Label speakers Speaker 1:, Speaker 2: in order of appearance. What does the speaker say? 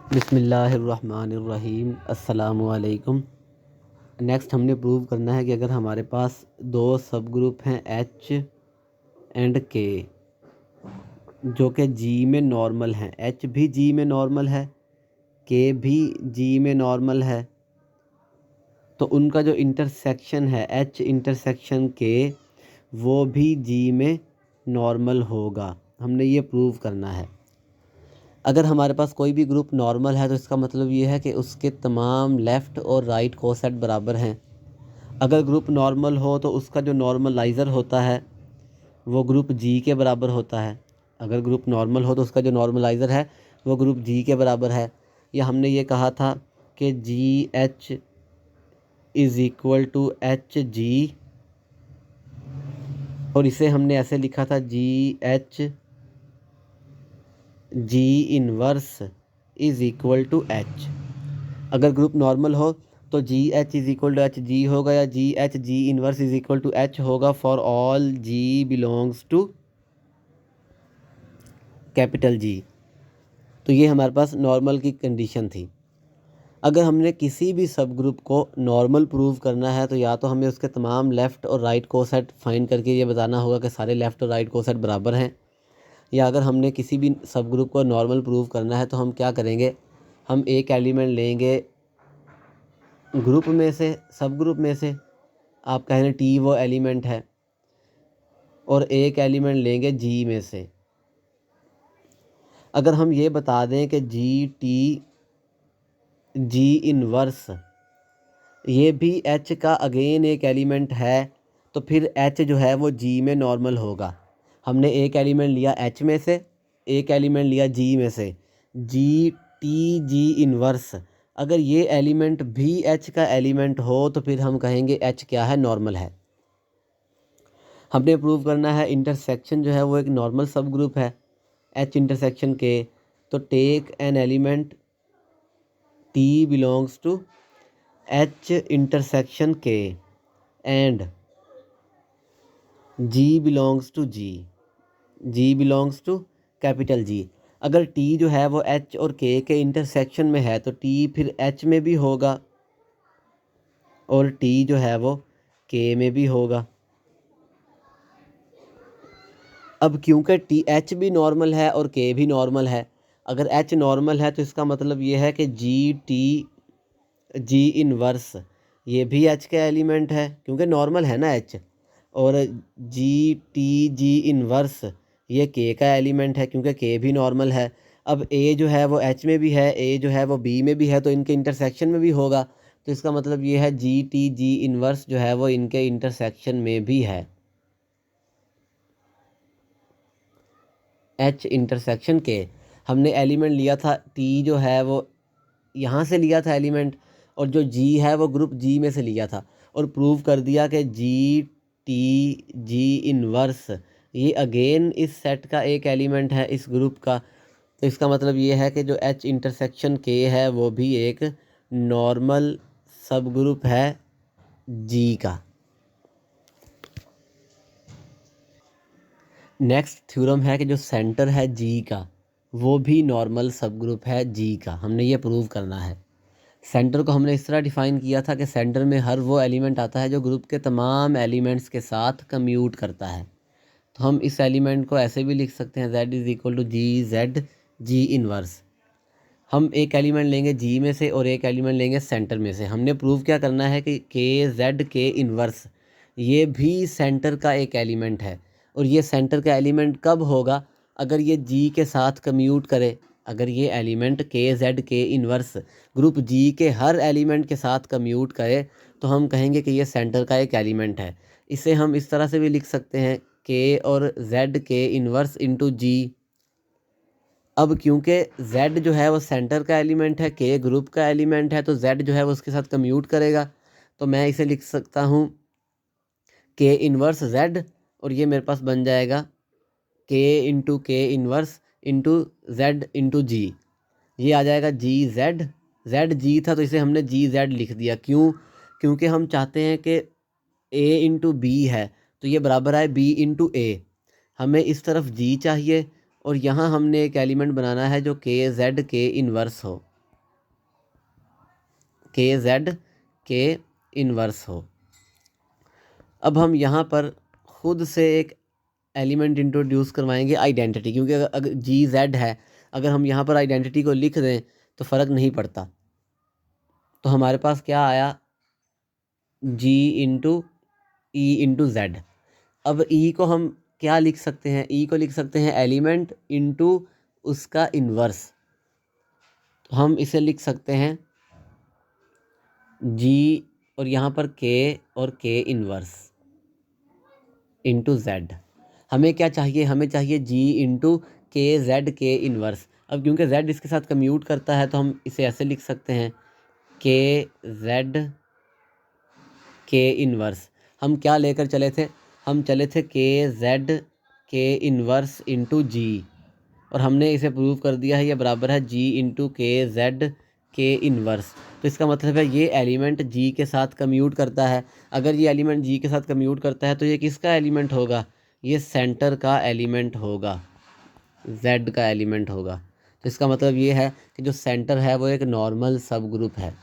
Speaker 1: बिस्मिल्लाहिर्रहमानिर्रहीम अस्सलामुअलैकुम। नेक्स्ट हमने प्रूव करना है कि अगर हमारे पास दो सब ग्रुप हैं एच एंड के जो कि जी में नॉर्मल हैं, एच भी जी में नॉर्मल है, के भी जी में नॉर्मल है, तो उनका जो इंटरसेक्शन है एच इंटरसेक्शन के वो भी जी में नॉर्मल होगा। हमने ये प्रूव करना है। अगर हमारे पास कोई भी ग्रुप नॉर्मल है तो इसका मतलब ये है कि उसके तमाम लेफ़्ट और राइट कोसेट बराबर हैं। अगर ग्रुप नॉर्मल हो तो उसका जो नॉर्मलाइज़र होता है वो ग्रुप जी के बराबर होता है। अगर ग्रुप नॉर्मल हो तो उसका जो नॉर्मलाइज़र है वो ग्रुप जी के बराबर है। या हमने ये कहा था कि g H is equal to H g, और इसे हमने ऐसे लिखा था g H g inverse is equal to H. अगर ग्रुप नॉर्मल हो तो g H is equal to H g होगा, या g H g inverse is equal to H होगा for all g belongs to capital G. तो ये हमारे पास normal की कंडीशन थी। अगर हमने किसी भी सब ग्रुप को नॉर्मल प्रूव करना है तो या तो हमें उसके तमाम लेफ़्ट और राइट कोसेट फाइंड करके ये बताना होगा कि सारे लेफ़्ट और राइट कोसेट बराबर हैं, या अगर हमने किसी भी सब ग्रुप को नॉर्मल प्रूव करना है तो हम क्या करेंगे, हम एक एलिमेंट लेंगे ग्रुप में से, सब ग्रुप में से, आप कह रहे हैं टी वो एलिमेंट है, और एक एलिमेंट लेंगे जी में से। अगर हम ये बता दें कि जी टी जी इनवर्स ये भी एच का अगेन एक एलिमेंट है, तो फिर एच जो है वो जी में नॉर्मल होगा। हमने एक एलिमेंट लिया एच में से, एक एलिमेंट लिया जी में से, जी टी जी इनवर्स अगर ये एलिमेंट भी एच का एलिमेंट हो तो फिर हम कहेंगे एच क्या है, नॉर्मल है। हमने प्रूव करना है इंटरसेक्शन जो है वो एक नॉर्मल सब ग्रुप है एच इंटरसेक्शन के। तो take an element t belongs to H intersection K and g belongs to G, g belongs to capital G. अगर टी जो है वो एच और के इंटरसेक्शन में है तो टी फिर एच में भी होगा और टी जो है वो के में भी होगा। अब क्योंकि टी एच भी नॉर्मल है और के भी नॉर्मल है, अगर एच नॉर्मल है तो इसका मतलब ये है कि जी टी जी इनवर्स ये भी एच का एलिमेंट है क्योंकि नॉर्मल है ना एच, और जी टी जी इनवर्स ये के का एलिमेंट है क्योंकि के भी नॉर्मल है। अब ए जो है वो एच में भी है, ए जो है वो बी में भी है, तो इनके इंटरसेक्शन में भी होगा। तो इसका मतलब ये है जी टी जी इनवर्स जो है वो इनके इंटरसेक्शन में भी है। एच इंटरसेक्शन के हमने एलिमेंट लिया था टी जो है वो यहाँ से लिया था एलिमेंट, और जो जी है वो ग्रुप जी में से लिया था, और प्रूव कर दिया कि जी टी जी इनवर्स ये अगेन इस सेट का एक एलिमेंट है इस ग्रुप का। तो इसका मतलब ये है कि जो एच इंटरसेक्शन के है वो भी एक नॉर्मल सब ग्रुप है जी का। नेक्स्ट थ्योरम है कि जो सेंटर है जी का वो भी नॉर्मल सब ग्रुप है जी का। हमने ये प्रूव करना है। सेंटर को हमने इस तरह डिफ़ाइन किया था कि सेंटर में हर वो एलिमेंट आता है जो ग्रुप के तमाम एलिमेंट्स के साथ कम्यूट करता है। तो हम इस एलिमेंट को ऐसे भी लिख सकते हैं z is equal to g z g inverse. हम एक एलिमेंट लेंगे जी में से और एक एलिमेंट लेंगे सेंटर में से। हमने प्रूव क्या करना है कि के जेड के इनवर्स ये भी सेंटर का एक एलिमेंट है, और ये सेंटर का एलिमेंट कब होगा, अगर ये जी के साथ कम्यूट करे। अगर ये एलिमेंट के जेड के इनवर्स ग्रुप जी के हर एलिमेंट के साथ कम्यूट करे तो हम कहेंगे कि ये सेंटर का एक एलिमेंट है। इसे हम इस तरह से भी लिख सकते हैं के और जेड के इनवर्स इंटू जी। अब क्योंकि z जो है वो सेंटर का एलिमेंट है, k ग्रुप का एलिमेंट है, तो z जो है वो उसके साथ कम्यूट करेगा। तो मैं इसे लिख सकता हूँ k इनवर्स z, और ये मेरे पास बन जाएगा k इंटू के इनवर्स इंटू जेड इंटू जी। ये आ जाएगा जी जेड, जेड जी था तो इसे हमने जी जेड लिख दिया। क्यों? क्योंकि हम चाहते हैं कि a इंटू बी है तो ये बराबर है b इंटू ए। हमें इस तरफ जी चाहिए और यहाँ हमने एक एलिमेंट बनाना है जो के जेड के इन्वर्स हो। के जेड के इन्वर्स हो। अब हम यहाँ पर खुद से एक एलिमेंट इंट्रोड्यूस करवाएंगे आइडेंटिटी, क्योंकि अगर जी जेड है, अगर हम यहाँ पर आइडेंटिटी को लिख दें तो फ़र्क नहीं पड़ता। तो हमारे पास क्या आया, जी इंटू ई इंटू जेड। अब ई को हम क्या लिख सकते हैं, ई को लिख सकते हैं एलिमेंट इंटू उसका इन्वर्स। तो हम इसे लिख सकते हैं जी और यहाँ पर के और के इन्वर्स इंटू जेड। हमें क्या चाहिए, हमें चाहिए जी इंटू के जेड के इन्वर्स। अब क्योंकि जेड इसके साथ कम्यूट करता है तो हम इसे ऐसे लिख सकते हैं के जेड के इन्वर्स। हम क्या लेकर चले थे, हम चले थे के जेड के इन्वर्स इंटू जी, और हमने इसे प्रूव कर दिया है, ये बराबर है जी इंटू के जेड के इन्वर्स। तो इसका मतलब है ये एलिमेंट जी के साथ कम्यूट करता है। अगर ये एलिमेंट जी के साथ कम्यूट करता है तो ये किसका एलिमेंट होगा, ये सेंटर का एलिमेंट होगा, जेड का एलिमेंट होगा। तो इसका मतलब ये है कि जो सेंटर है वो एक नॉर्मल सब ग्रुप है।